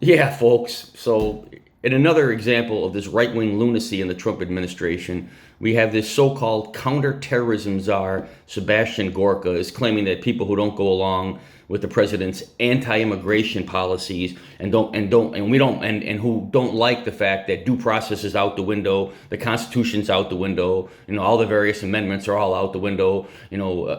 Yeah, folks. So, in another example of this right wing lunacy in the Trump administration, we have this so called counterterrorism czar, Sebastian Gorka, is claiming that people who don't go along with the president's anti-immigration policies and who don't like the fact that due process is out the window, the Constitution's out the window, all the various amendments are all out the window,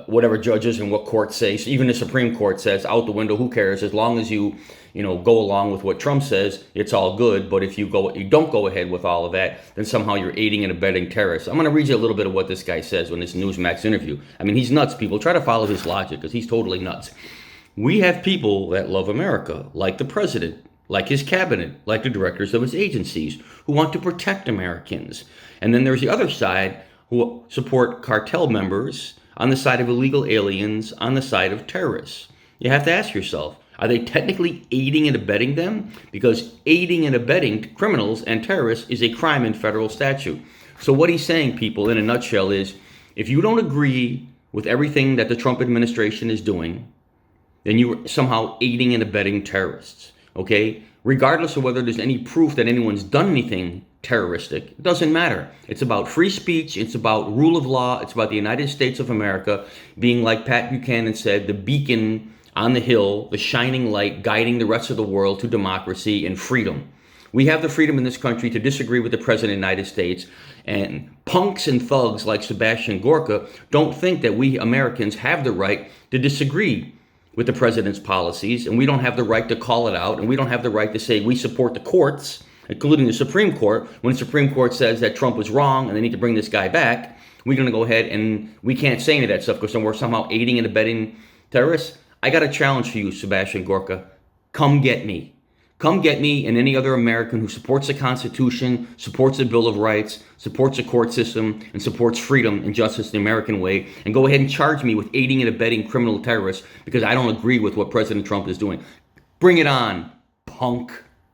whatever judges and what courts say, so even the Supreme Court says out the window. Who cares? As long as you go along with what Trump says, it's all good. But if you don't go ahead with all of that, then somehow you're aiding and abetting terrorists. I'm going to read you a little bit of what this guy says in this Newsmax interview. I mean, he's nuts, people. Try to follow his logic because he's totally nuts. We have people that love America, like the president, like his cabinet, like the directors of his agencies, who want to protect Americans. And then there's the other side who support cartel members on the side of illegal aliens, on the side of terrorists. You have to ask yourself, are they technically aiding and abetting them? Because aiding and abetting criminals and terrorists is a crime in federal statute. So what he's saying, people, in a nutshell is, if you don't agree with everything that the Trump administration is doing, then you're somehow aiding and abetting terrorists, okay? Regardless of whether there's any proof that anyone's done anything terroristic, it doesn't matter. It's about free speech, it's about rule of law, it's about the United States of America being, like Pat Buchanan said, the beacon on the hill, the shining light guiding the rest of the world to democracy and freedom. We have the freedom in this country to disagree with the President of the United States, and punks and thugs like Sebastian Gorka don't think that we Americans have the right to disagree with the president's policies, and we don't have the right to call it out, and we don't have the right to say we support the courts, including the Supreme Court. When the Supreme Court says that Trump was wrong and they need to bring this guy back, we're going to go ahead and we can't say any of that stuff because we're somehow aiding and abetting terrorists. I got a challenge for you, Sebastian Gorka. Come get me. Come get me and any other American who supports the Constitution, supports the Bill of Rights, supports the court system, and supports freedom and justice the American way, and go ahead and charge me with aiding and abetting criminal terrorists because I don't agree with what President Trump is doing. Bring it on, punk.